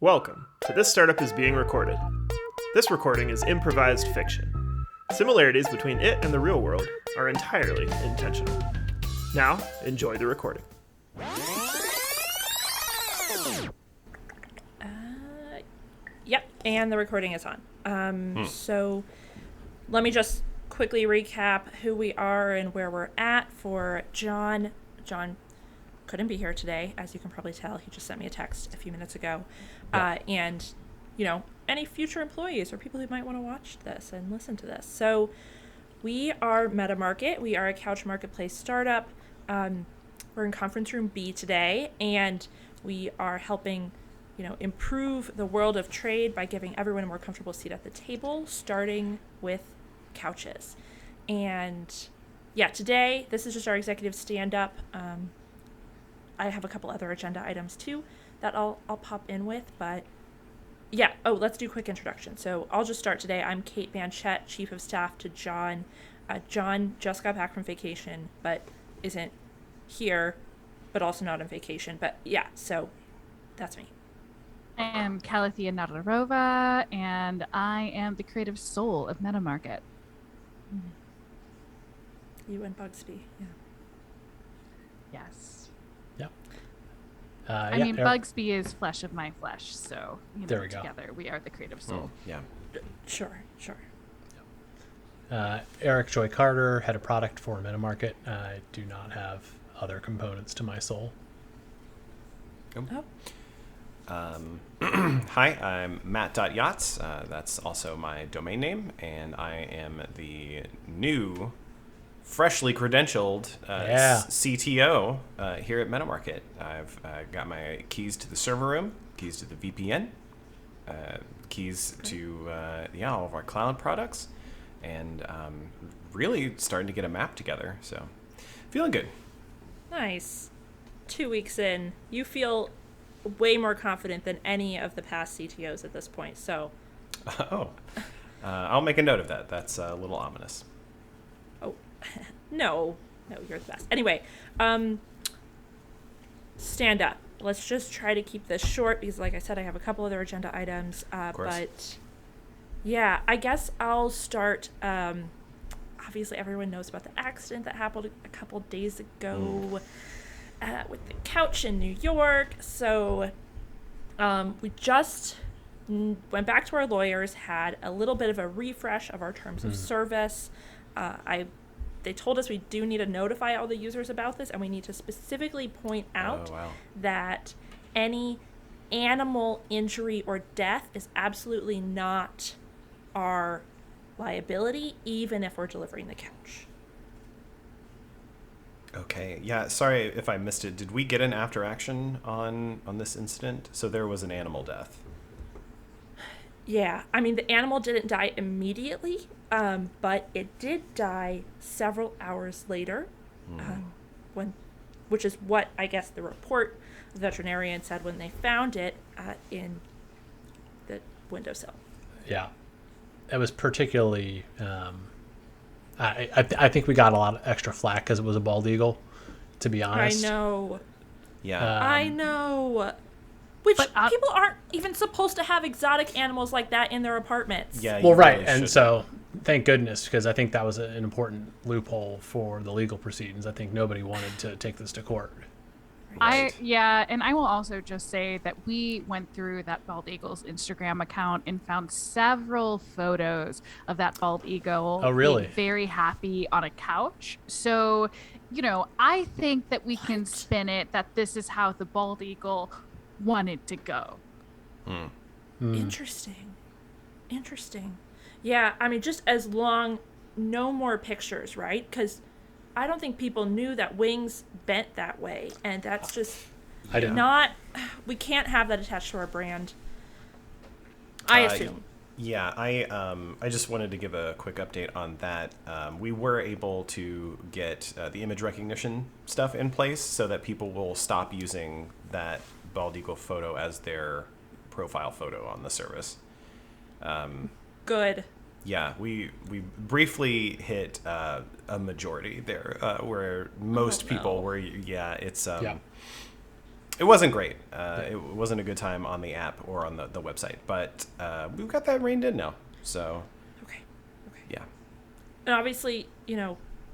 Welcome to This Startup is Being Recorded. This recording is improvised fiction. Similarities between it and the real world are entirely intentional. Now, enjoy the recording. Yep, and the recording is on. So let me just quickly recap who we are and where we're at for John. John couldn't be here today, as you can probably tell. He just sent me a text a few minutes ago. And, you know, any future employees or people who might want to watch this and listen to this. So we are MetaMarket. We are a couch marketplace startup. We're in conference room B today, and we are helping, improve the world of trade by giving everyone a more comfortable seat at the table, starting with couches. And yeah, today, this is just our executive stand-up. I have a couple other agenda items too that I'll pop in with, but yeah. Oh, let's do a quick introduction. So I'll just start today. I'm Kate Banchette, Chief of Staff to John. John just got back from vacation, but isn't here, but also not on vacation. But yeah, so that's me. I am Calathea Nadarova, and I am the creative soul of MetaMarket. You and Bugsby, yeah. Yes. Yep. I mean, Bugsby is flesh of my flesh, so there we go. Together we are the creative soul. Yeah. Sure. Eric Joy Carter, head of product for MetaMarket. I do not have other components to my soul. Hi, I'm Matt.Yachts. That's also my domain name, and I am the new, freshly credentialed CTO here at MetaMarket. I've got my keys to the server room, keys to the VPN, keys to all of our cloud products, and really starting to get a map together. So, feeling good. Nice. 2 weeks in, you feel way more confident than any of the past CTOs at this point. So, I'll make a note of that. That's a little ominous. Oh, no, you're the best. Anyway, stand up. Let's just try to keep this short because, like I said, I have a couple other agenda items. But yeah, I guess I'll start. Obviously, everyone knows about the accident that happened a couple days ago with the couch in New York. So we just went back to our lawyers, had a little bit of a refresh of our terms of service. They told us we do need to notify all the users about this, and we need to specifically point out that any animal injury or death is absolutely not our liability, even if we're delivering the couch. Okay. Yeah, sorry if I missed it. Did we get an after action on this incident? So there was an animal death. Yeah, I mean, the animal didn't die immediately, but it did die several hours later, which is what I guess the report the veterinarian said when they found it in the windowsill. Yeah, it was particularly. I think we got a lot of extra flack because it was a bald eagle. To be honest, I know. Yeah, I know. Which people aren't even supposed to have exotic animals like that in their apartments. Yeah. Well, right, really and so thank goodness, because I think that was an important loophole for the legal proceedings. I think nobody wanted to take this to court. Right. And I will also just say that we went through that bald eagle's Instagram account and found several photos of that bald eagle. Oh, really? Being very happy on a couch. So, I think that we can spin it that this is how the bald eagle wanted to go. Interesting. Yeah, I mean, just as long, no more pictures, right? Because I don't think people knew that wings bent that way, and that's just we can't have that attached to our brand, I assume. Yeah, I just wanted to give a quick update on that. We were able to get the image recognition stuff in place so that people will stop using that bald eagle photo as their profile photo on the service. Good. Yeah, we briefly hit a majority there, where most people were. Yeah, it's It wasn't great. It wasn't a good time on the app or on the website, but we've got that reined in now. So, Okay. yeah. And obviously,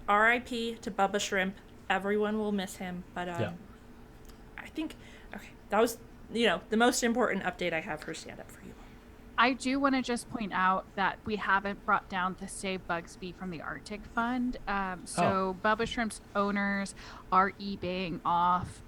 R.I.P. to Bubba Shrimp. Everyone will miss him, but I think that was the most important update I have for Stand Up for you. I do want to just point out that we haven't brought down the Save Bugsby from the Arctic Fund. So Bubba Shrimp's owners are eBaying off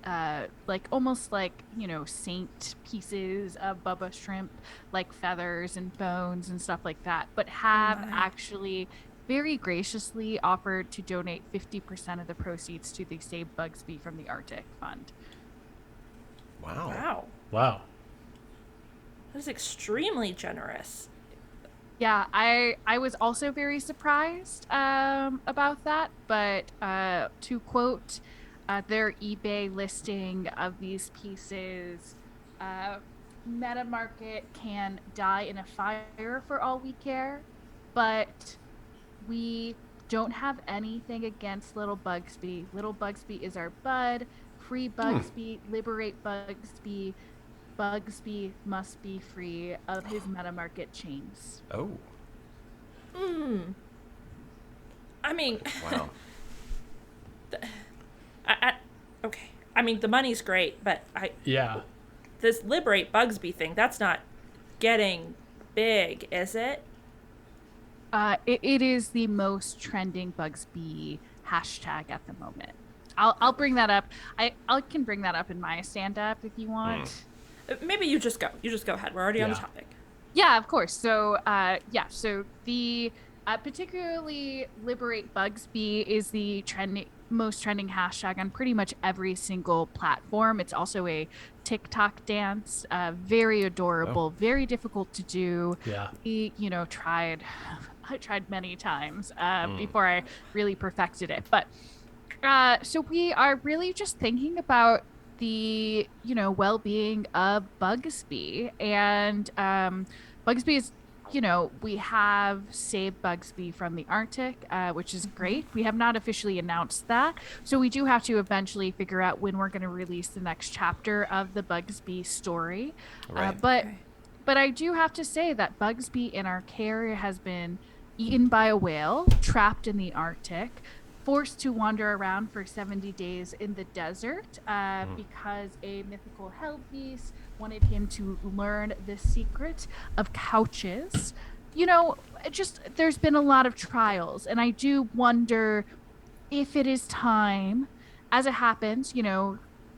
almost like saint pieces of Bubba Shrimp, like feathers and bones and stuff like that, but have actually very graciously offered to donate 50% of the proceeds to the Save Bugsby from the Arctic Fund. Wow. That is extremely generous. Yeah, I was also very surprised about that, but to quote their eBay listing of these pieces, Meta Market can die in a fire for all we care, but we don't have anything against Little Bugsby. Little Bugsby is our bud. Free Bugsby, liberate Bugsby. Bugsby must be free of his Meta Market chains. Oh. I mean, Wow. okay. I mean, the money's great, but this liberate Bugsby thing, that's not getting big, is it? It is the most trending Bugsby hashtag at the moment. I'll bring that up. I can bring that up in my stand-up if you want. Maybe you just go. You just go ahead. We're already on the topic. Yeah, of course. So, so the particularly Liberate Bugsby is the most trending hashtag on pretty much every single platform. It's also a TikTok dance, very adorable, very difficult to do. Yeah. We, I tried many times before I really perfected it. But so we are really just thinking about the well-being of Bugsby, and Bugsby is we have saved Bugsby from the Arctic, which is great. We have not officially announced that, so we do have to eventually figure out when we're going to release the next chapter of the Bugsby story. Right. But I do have to say that Bugsby in our care has been eaten by a whale, trapped in the Arctic, forced to wander around for 70 days in the desert because a mythical hell beast wanted him to learn the secret of couches. There's been a lot of trials, and I do wonder if it is time. As it happens,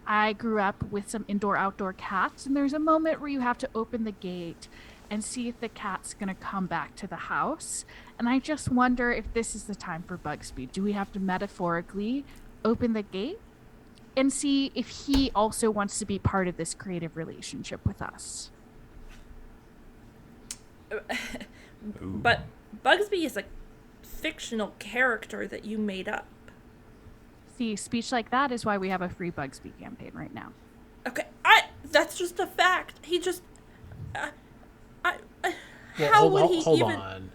I grew up with some indoor-outdoor cats, and there's a moment where you have to open the gate and see if the cat's going to come back to the house. And I just wonder if this is the time for Bugsby. Do we have to metaphorically open the gate and see if he also wants to be part of this creative relationship with us? But Bugsby is a fictional character that you made up. See, speech like that is why we have a free Bugsby campaign right now. Okay, that's just a fact. He just... hold on.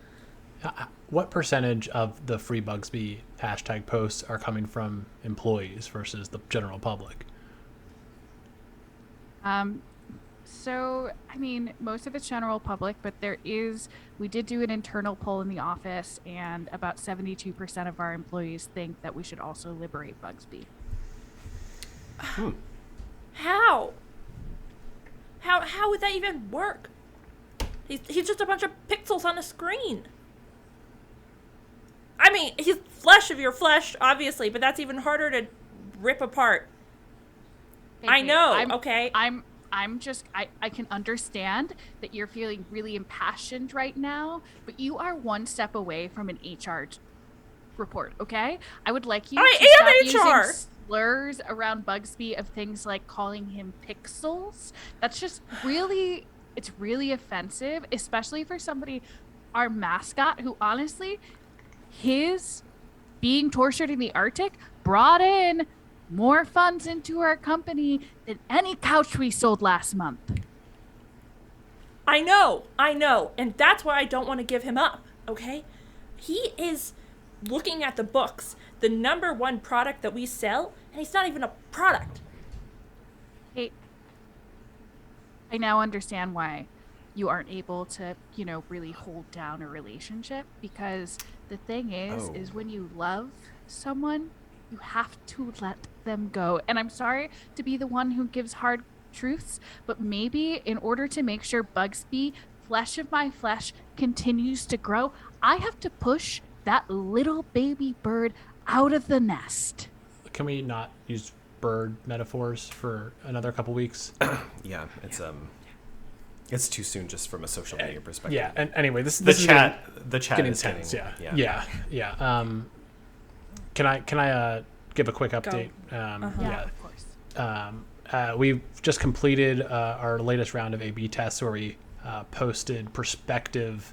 What percentage of the free Bugsby hashtag posts are coming from employees versus the general public? So, I mean, most of it's general public, but we did do an internal poll in the office, and about 72% of our employees think that we should also liberate Bugsby. How? How would that even work? He's just a bunch of pixels on a screen. I mean, he's flesh of your flesh, obviously, but that's even harder to rip apart. I know, okay? I can understand that you're feeling really impassioned right now, but you are one step away from an HR report, okay? I would like you to stop using slurs around Bugsby of things like calling him pixels. That's just really... It's really offensive, especially for somebody, our mascot, who honestly, his being tortured in the Arctic brought in more funds into our company than any couch we sold last month. I know. And that's why I don't want to give him up, okay? He is, looking at the books, the #1 product that we sell, and he's not even a product. Hey, I now understand why you aren't able to, really hold down a relationship, because the thing is when you love someone, you have to let them go. And I'm sorry to be the one who gives hard truths, but maybe in order to make sure Bugsby, flesh of my flesh, continues to grow, I have to push that little baby bird out of the nest. Can we not use bird metaphors for another couple weeks? Yeah, it's too soon just from a social media perspective. Yeah, and anyway, this the is chat getting is intense. getting, Yeah. Can I give a quick update? Yeah, of course. We've just completed our latest round of A/B tests where we posted prospective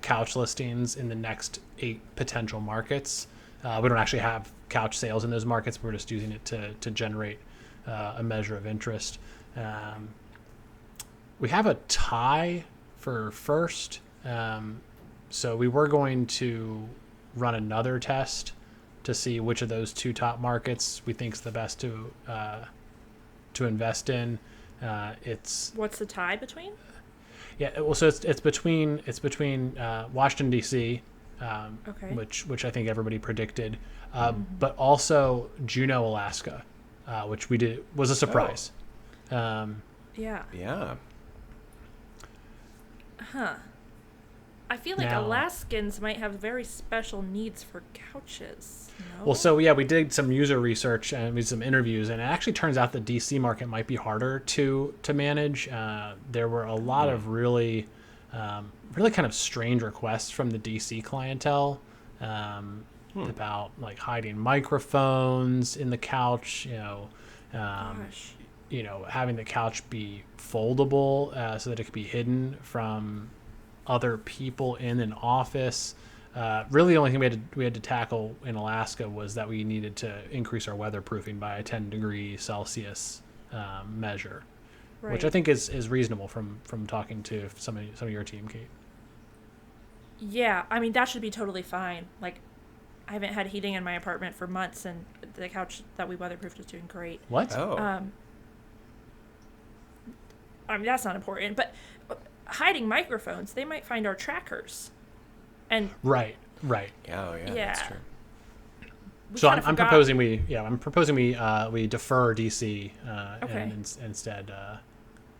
couch listings in the next 8 potential markets. We don't actually have couch sales in those markets. We're just using it to generate a measure of interest. We have a tie for first. So we were going to run another test to see which of those 2 top markets we think is the best to invest in. What's the tie between? Yeah, well, so it's between Washington D.C., Okay. which I think everybody predicted, but also Juneau, Alaska, which was a surprise. Yeah. Yeah. Huh. I feel like Now- Alaskans might have very special needs for couches. No? Well, so yeah, we did some user research and we did some interviews, and it actually turns out the DC market might be harder to manage. There were a lot of really kind of strange requests from the DC clientele about like hiding microphones in the couch, Gosh. having the couch be foldable so that it could be hidden from other people in an office. Really, the only thing we had to tackle in Alaska was that we needed to increase our weatherproofing by a 10°C measure, Right. which I think is reasonable from talking to some of your team, Kate. Yeah, I mean, that should be totally fine. Like, I haven't had heating in my apartment for months, and the couch that we weatherproofed is doing great. What? Oh. I mean, that's not important, but hiding microphones, they might find our trackers. And Right. Yeah, that's Yeah. true. we So kinda I'm forgot- proposing we defer DC Okay. and instead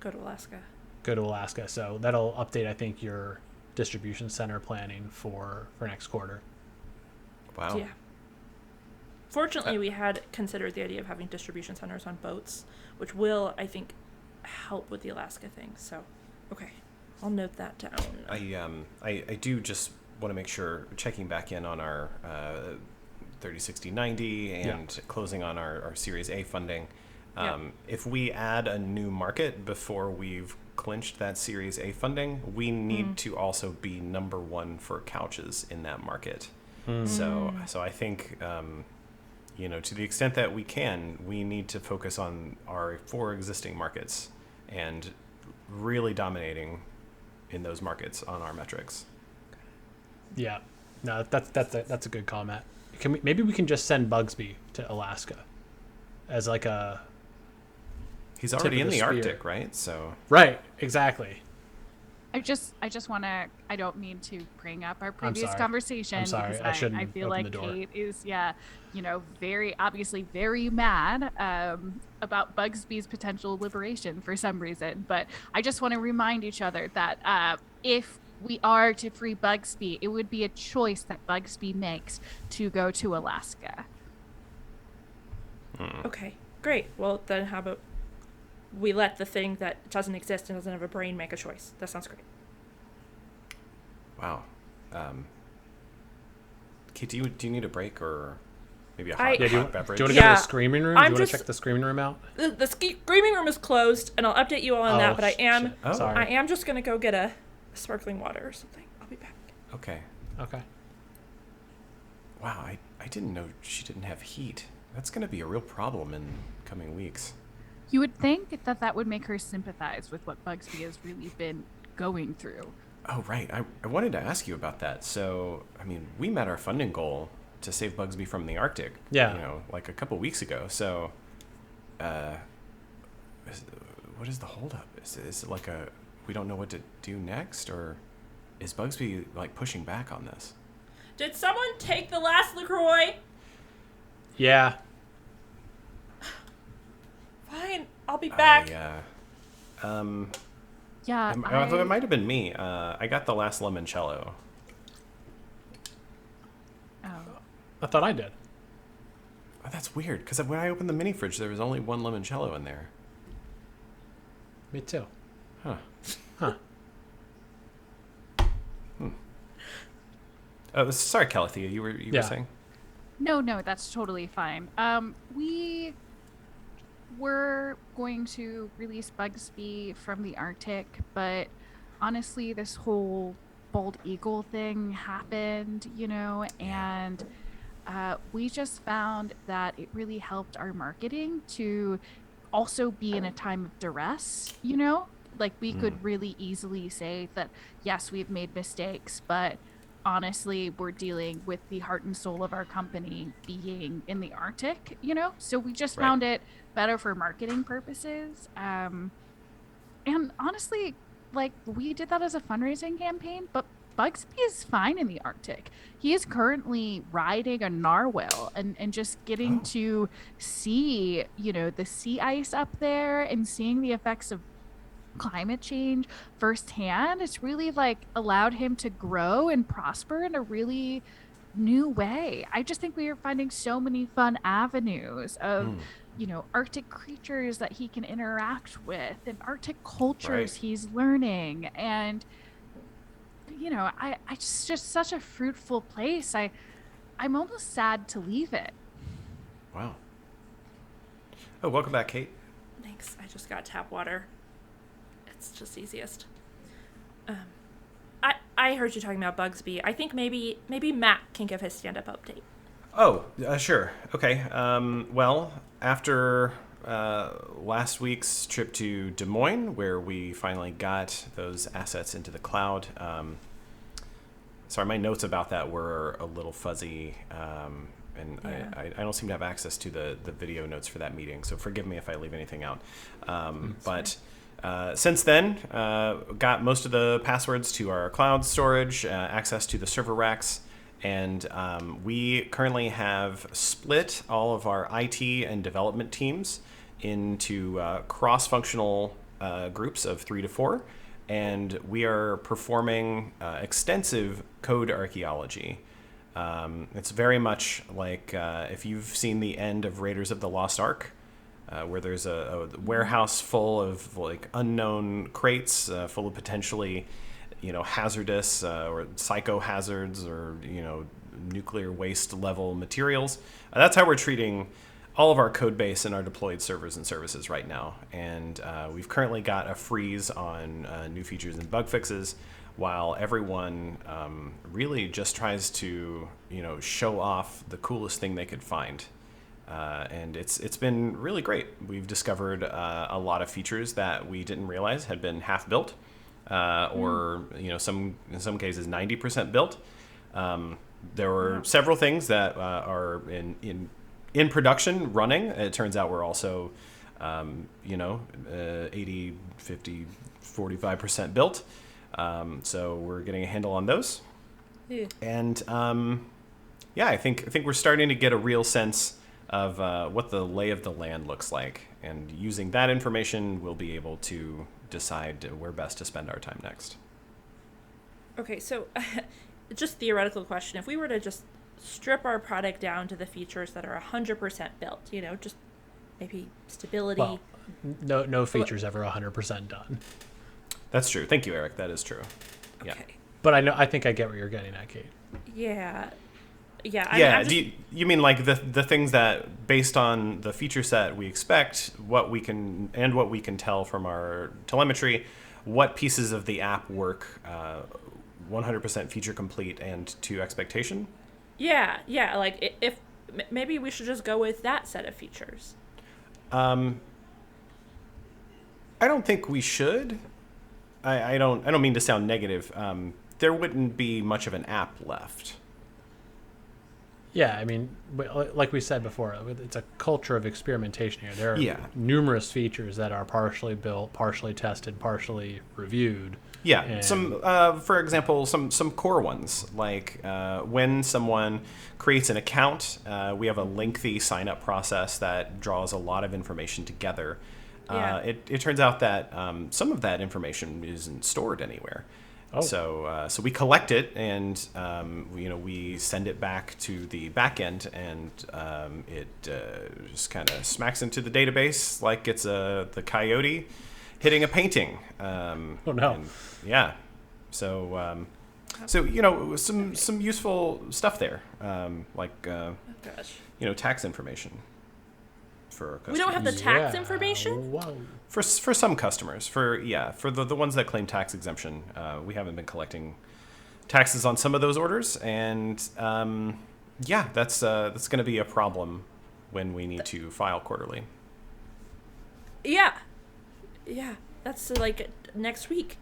Go to Alaska. go to Alaska. So that'll update, I think, your distribution center planning for next quarter. Wow. Yeah. Fortunately, we had considered the idea of having distribution centers on boats, which will, I think, help with the Alaska thing. So, okay, I'll note that down. I do just want to make sure, checking back in on our 30, 60, 90 and closing on our Series A funding. If we add a new market before we've clinched that Series A funding, we need to also be number 1 for couches in that market. So I think, to the extent that we can, we need to focus on our 4 existing markets and really dominating in those markets on our metrics. Yeah, no, that's a good call, Matt. Maybe we can just send Bugsby to Alaska as like a He's already tip in of the spear. Arctic, right? So Right, exactly. I just want to. I don't mean to bring up our previous sorry. conversation I'm sorry. because I shouldn't I feel open like the door. Kate is, very obviously very mad about Bugsby's potential liberation for some reason. But I just want to remind each other that if we are to free Bugsby, it would be a choice that Bugsby makes to go to Alaska. Okay, great. Well, then how about we let the thing that doesn't exist and doesn't have a brain make a choice? That sounds great. wow. Kate, do you need a break or maybe a I- hot, Yeah, Do you hot beverage? want to go to Yeah, the screaming room? I'm Do you want just- to check the screaming room out? The screaming room is closed, and I'll update you all on that. But I am, shit. Oh. Sorry. I am just gonna go get a sparkling water or something. I'll be back. Okay. Okay. Wow, I didn't know she didn't have heat. That's going to be a real problem in coming weeks. You would think that would make her sympathize with what Bugsby has really been going through. Oh, right. I wanted to ask you about that. So, I mean, we met our funding goal to save Bugsby from the Arctic. Yeah. Like a couple weeks ago. So, what is the holdup? Is it like we don't know what to do next, or is Bugsby like pushing back on this? Did someone take the last LaCroix? Yeah. Fine, I'll be back. Yeah. Yeah, It might have been me. I got the last limoncello. Oh. I thought I did. Oh, that's weird, because when I opened the mini fridge, there was only one limoncello in there. Me too. Huh. Huh. Oh, sorry, Calathea. You were saying? No, that's totally fine. We were going to release Bugsby from the Arctic, but honestly, this whole bald eagle thing happened, and we just found that it really helped our marketing to also be in a time of duress, Like, we could really easily say that, yes, we've made mistakes, but honestly, we're dealing with the heart and soul of our company being in the Arctic, So we just found it better for marketing purposes. And honestly, like, we did that as a fundraising campaign, but Bugsby is fine in the Arctic. He is currently riding a narwhal and just getting to see, the sea ice up there and seeing the effects of climate change firsthand. It's really like allowed him to grow and prosper in a really new way. I just think we are finding so many fun avenues of Arctic creatures that he can interact with and Arctic cultures he's learning, and it's just such a fruitful place. I'm almost sad to leave it. Wow. Oh, welcome back, Kate. Thanks. I just got tap water. It's just easiest. I heard you talking about Bugsby. I think maybe Matt can give his stand-up update. Oh, sure. Okay. Well, after last week's trip to Des Moines, where we finally got those assets into the cloud, sorry, my notes about that were a little fuzzy, and I don't seem to have access to the video notes for that meeting, so forgive me if I leave anything out. But since then, got most of the passwords to our cloud storage, access to the server racks, and we currently have split all of our IT and development teams into cross-functional groups of 3 to 4, and we are performing extensive code archeology. It's very much like if you've seen the end of Raiders of the Lost Ark, where there's a warehouse full of like unknown crates full of potentially, hazardous or psychohazards or, nuclear waste level materials. That's how we're treating all of our code base and our deployed servers and services right now. And we've currently got a freeze on new features and bug fixes, while everyone really just tries to, show off the coolest thing they could find. And it's been really great. We've discovered a lot of features that we didn't realize had been half built, or in some cases 90% built. There were several things that are in production running. It turns out we're also 80, 50, 45% built. So we're getting a handle on those. Yeah. And I think we're starting to get a real sense of what the lay of the land looks like, and using that information, we'll be able to decide where best to spend our time next. Okay, so just theoretical question. If we were to just strip our product down to the features that are 100% built, just maybe stability. Well, no features ever 100% done. That's true. Thank you, Eric. That is true. Yeah. Okay. But I think I get what you're getting at, Kate. Yeah. Do you mean like the things that, based on the feature set we expect, what we can tell from our telemetry, what pieces of the app work 100% feature complete and to expectation? Yeah. Like if maybe we should just go with that set of features. I don't think we should. I don't mean to sound negative. There wouldn't be much of an app left. Yeah, I mean, like we said before, it's a culture of experimentation here. There are numerous features that are partially built, partially tested, partially reviewed. Yeah, and for example, some core ones, like when someone creates an account, we have a lengthy sign-up process that draws a lot of information together. It turns out that some of that information isn't stored anywhere. Oh. So we collect it, and we send it back to the back end, and it just kind of smacks into the database like it's the coyote hitting a painting. Oh no! And, yeah. So some useful stuff there, like tax information for customers. We don't have the tax information? Whoa. For some customers, for the ones that claim tax exemption, we haven't been collecting taxes on some of those orders, and that's going to be a problem when we need to file quarterly. Yeah, that's like next week.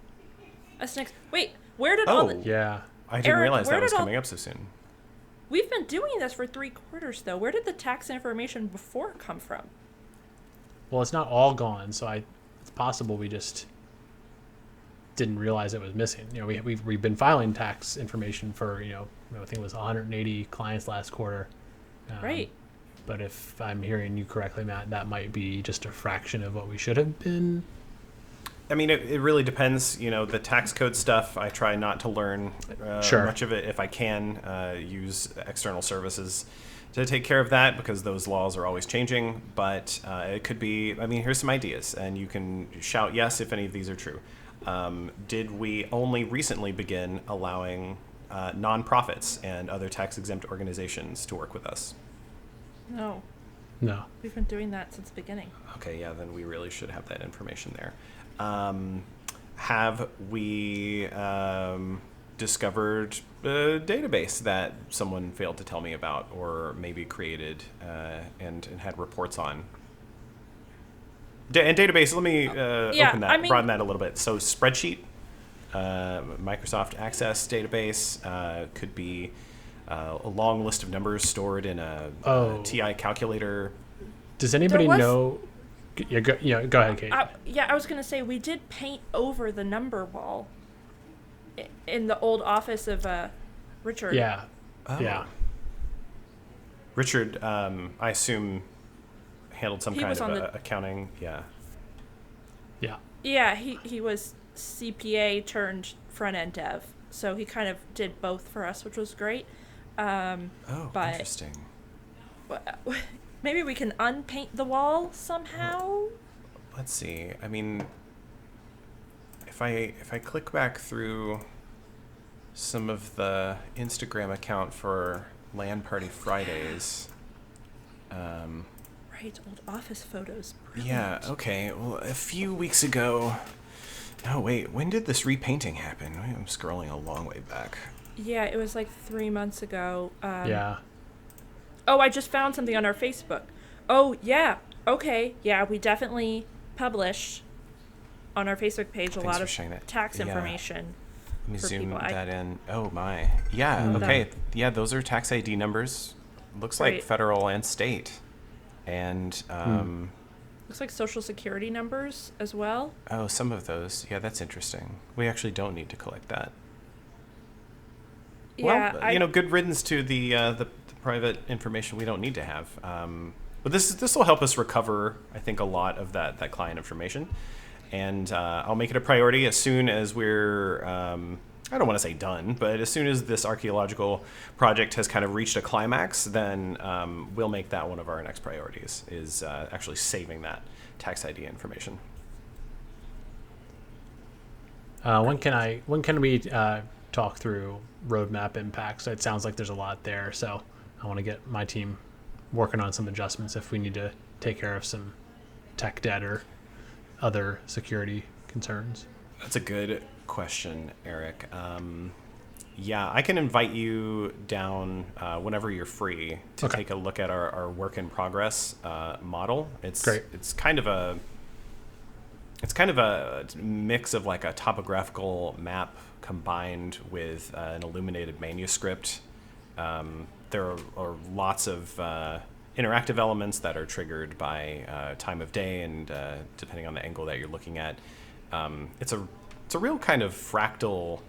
That's next. Wait, where did all the? Yeah, I didn't Eric, realize that was coming up so soon. We've been doing this for 3 quarters, though. Where did the tax information before come from? Well, it's not all gone, so it's possible we just didn't realize it was missing. We've been filing tax information for I think it was 180 clients last quarter. Right. But if I'm hearing you correctly, Matt, that might be just a fraction of what we should have been. I mean, it really depends. The tax code stuff, I try not to learn much of it if I can. Use external services to take care of that because those laws are always changing. But it could be, here's some ideas, and you can shout yes if any of these are true. Did we only recently begin allowing nonprofits and other tax-exempt organizations to work with us? No. We've been doing that since the beginning. Okay, yeah, then we really should have that information there. Have we discovered a database that someone failed to tell me about, or maybe created and had reports on? And database, let me open that, broaden that a little bit. So spreadsheet, Microsoft Access database, could be a long list of numbers stored in a TI calculator. Does anybody know? Go ahead, Kate. I was going to say, we did paint over the number wall in the old office of Richard. Yeah. Oh. Yeah. Richard, I assume, handled some kind of accounting. Yeah. Yeah. Yeah, he was CPA turned front-end dev. So he kind of did both for us, which was great. But interesting. Maybe we can unpaint the wall somehow? Let's see. I mean, if I click back through some of the Instagram account for LAN Party Fridays. Right, old office photos. Brilliant. Yeah, okay. Well, a few weeks ago... Oh, wait. When did this repainting happen? I'm scrolling a long way back. Yeah, it was like 3 months ago. Yeah. Oh, I just found something on our Facebook. Oh, yeah. Okay. Yeah, we definitely publish on our Facebook page a lot of tax information. Let me zoom that in. Oh, my. Yeah, okay. Yeah, those are tax ID numbers. Looks like federal and state. And... looks like Social Security numbers as well. Oh, some of those. Yeah, that's interesting. We actually don't need to collect that. Yeah, well, good riddance to the private information we don't need to have. But this will help us recover, I think, a lot of that client information. And I'll make it a priority as soon as we're, I don't want to say done, but as soon as this archaeological project has kind of reached a climax, then we'll make that one of our next priorities, is actually saving that tax ID information. When can we talk through roadmap impacts? It sounds like there's a lot there, so I want to get my team working on some adjustments if we need to take care of some tech debt or other security concerns. That's a good question, Eric. Yeah, I can invite you down whenever you're free to take a look at our work in progress model. It's great. It's kind of a mix of like a topographical map combined with an illuminated manuscript. there are lots of interactive elements that are triggered by time of day and depending on the angle that you're looking at. It's a real kind of fractal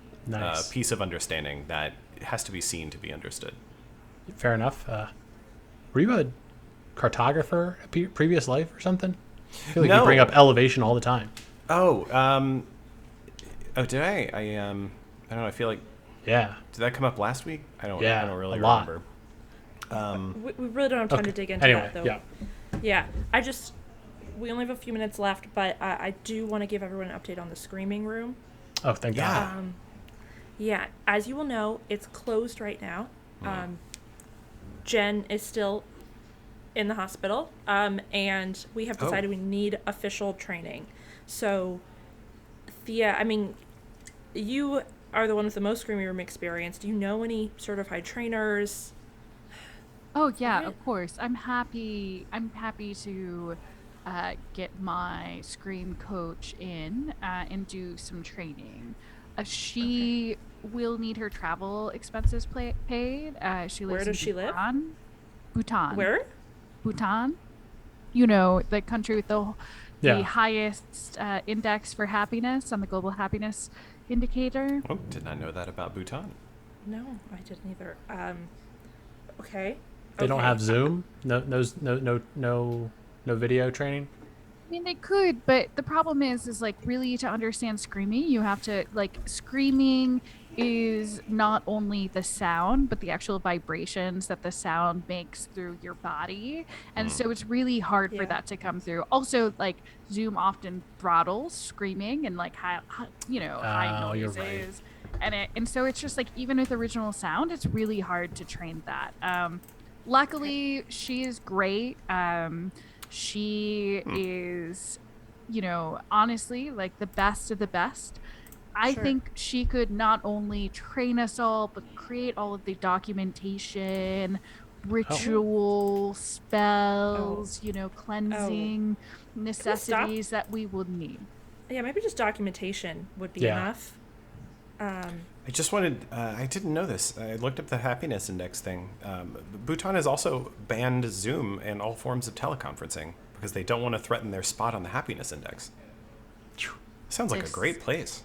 piece of understanding that has to be seen to be understood. Fair enough. Were you a cartographer at previous life or something? I feel like No. you bring up elevation all the time. Oh, did I? I don't know. I feel like Yeah. did that come up last week? I don't really a lot. remember. We really don't have time to dig into Anyway, that, though. Yeah. We only have a few minutes left, but I do want to give everyone an update on the screaming room. Oh, thank God. Yeah, as you will know, it's closed right now. Jen is still in the hospital, and we have decided we need official training. So, Thea, I mean, you are the one with the most screaming room experience. Do you know any certified trainers? Oh yeah, of course. I'm happy to get my scream coach in and do some training. She will need her travel expenses paid. She lives Where does she live? Bhutan. Where? Bhutan. You know, the country with the highest index for happiness on the global happiness indicator. Oh, did not know that about Bhutan. No, I didn't either. Okay. They don't have Zoom? No video training? I mean, they could, but the problem is like really to understand screaming, you have to screaming is not only the sound, but the actual vibrations that the sound makes through your body. And so it's really hard for that to come through. Also, like Zoom often throttles screaming and like high noises. Right. And so it's just like, even with original sound, it's really hard to train that. Luckily, she is great. She is, honestly, like the best of the best. I think she could not only train us all, but create all of the documentation, ritual spells, cleansing necessities that we would need. Yeah, maybe just documentation would be enough. I just wanted, I didn't know this. I looked up the happiness index thing. Bhutan has also banned Zoom and all forms of teleconferencing because they don't want to threaten their spot on the happiness index. Sounds like a great place.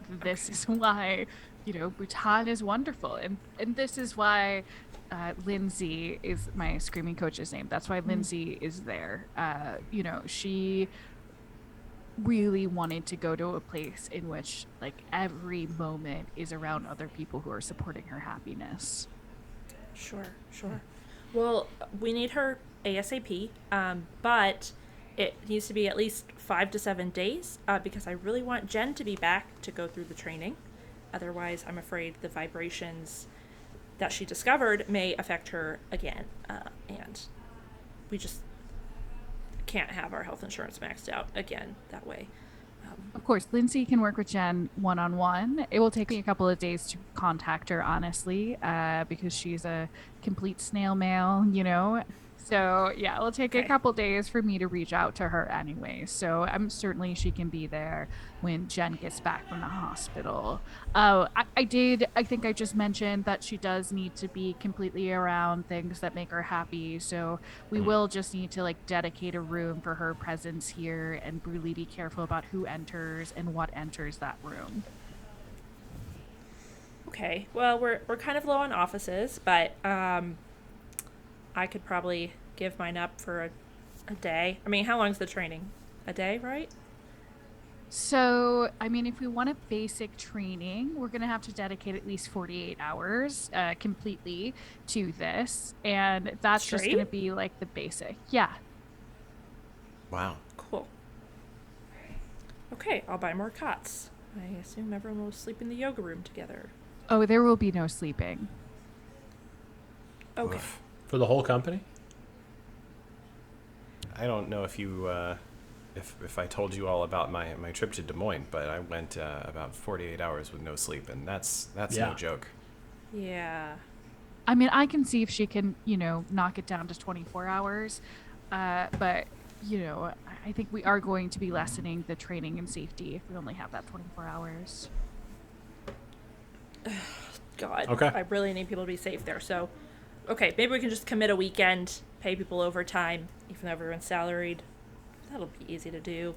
This is why, Bhutan is wonderful. And this is why Lindsay is my screaming coach's name. That's why Lindsay is there. She really wanted to go to a place in which like every moment is around other people who are supporting her happiness. Sure. Well, we need her ASAP, but it needs to be at least 5 to 7 days because I really want Jen to be back to go through the training. Otherwise, I'm afraid the vibrations that she discovered may affect her again, and we just can't have our health insurance maxed out again that way. Of course, Lindsay can work with Jen one-on-one. It will take me a couple of days to contact her, honestly, because she's a complete snail mail, So, yeah, it'll take a couple days for me to reach out to her anyway. So I'm certainly she can be there when Jen gets back from the hospital. I think I just mentioned that she does need to be completely around things that make her happy. So we will just need to dedicate a room for her presence here and really be careful about who enters and what enters that room. Okay, well, we're kind of low on offices, but I could probably give mine up for a day. I mean, how long's the training? A day, right? So, I mean, if we want a basic training, we're going to have to dedicate at least 48 hours completely to this. And that's just going to be like the basic. Yeah. Wow. Cool. Okay, I'll buy more cots. I assume everyone will sleep in the yoga room together. Oh, there will be no sleeping. Okay. Oof. For the whole company? I don't know if you, if I told you all about my trip to Des Moines, but I went about 48 hours with no sleep, and that's no joke. Yeah. I mean, I can see if she can, knock it down to 24 hours. But, I think we are going to be lessening the training and safety if we only have that 24 hours. God. Okay. I really need people to be safe there. So Okay, maybe we can just commit a weekend, pay people overtime, even though everyone's salaried. That'll be easy to do.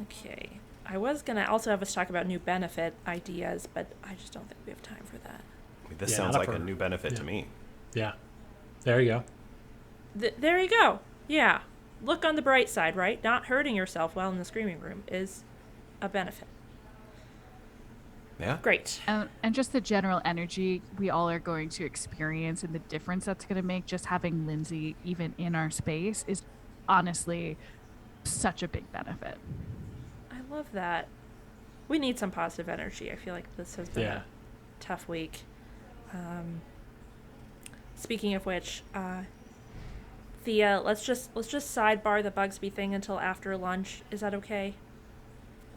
Okay. I was going to also have us talk about new benefit ideas, but I just don't think we have time for that. I mean, this sounds like a new benefit to me. Yeah. There you go. There you go. Yeah. Look on the bright side, right? Not hurting yourself while in the screaming room is a benefit. Yeah. Great. And just the general energy we all are going to experience and the difference that's going to make just having Lindsay even in our space is honestly such a big benefit. I love that. We need some positive energy. I feel like this has been a tough week. Speaking of which, Thea, let's just sidebar the Bugsby thing until after lunch. Is that okay?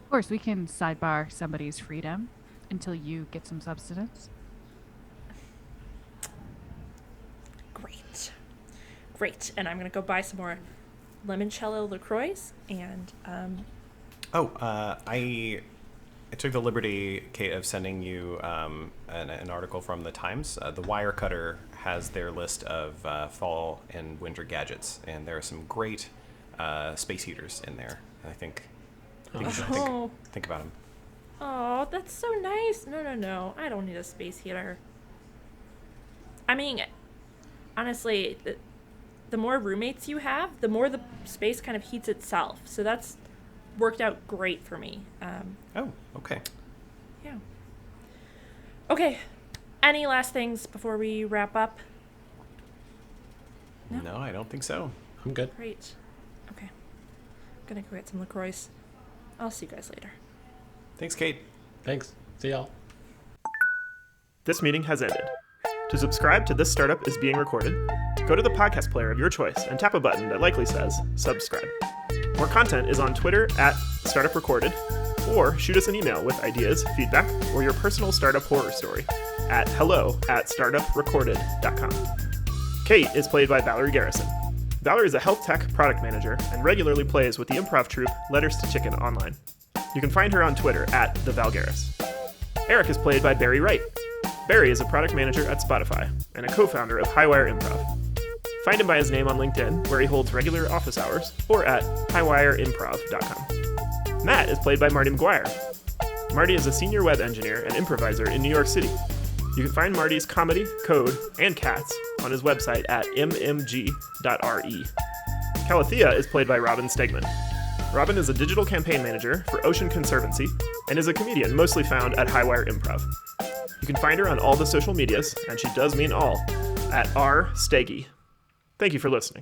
Of course, we can sidebar somebody's freedom until you get some substance. Great. And I'm going to go buy some more limoncello LaCroix and I took the liberty, Kate, of sending you an article from the Times. The Wirecutter has their list of fall and winter gadgets, and there are some great space heaters in there. I think you should think about them. Oh, that's so nice. No. I don't need a space heater. I mean, honestly, the more roommates you have, the more the space kind of heats itself. So that's worked out great for me. Okay. Yeah. Okay. Any last things before we wrap up? No, I don't think so. I'm good. Great. Okay. I'm going to go get some LaCroix. I'll see you guys later. Thanks, Kate. Thanks. See y'all. This meeting has ended. To subscribe to This Startup is Being Recorded, go to the podcast player of your choice and tap a button that likely says subscribe. More content is on Twitter @StartupRecorded, or shoot us an email with ideas, feedback, or your personal startup horror story at hello@startuprecorded.com. Kate is played by Valerie Garrison. Valerie is a health tech product manager and regularly plays with the improv troupe Letters to Chicken online. You can find her on Twitter @TheValGarris. Eric is played by Barry Wright. Barry is a product manager at Spotify and a co-founder of Highwire Improv. Find him by his name on LinkedIn, where he holds regular office hours, or at highwireimprov.com. Matt is played by Marty McGuire. Marty is a senior web engineer and improviser in New York City. You can find Marty's comedy, code, and cats on his website at mmg.re. Calathea is played by Robin Stegman. Robin is a digital campaign manager for Ocean Conservancy and is a comedian mostly found at Highwire Improv. You can find her on all the social medias, and she does mean all, at @rstegi. Thank you for listening.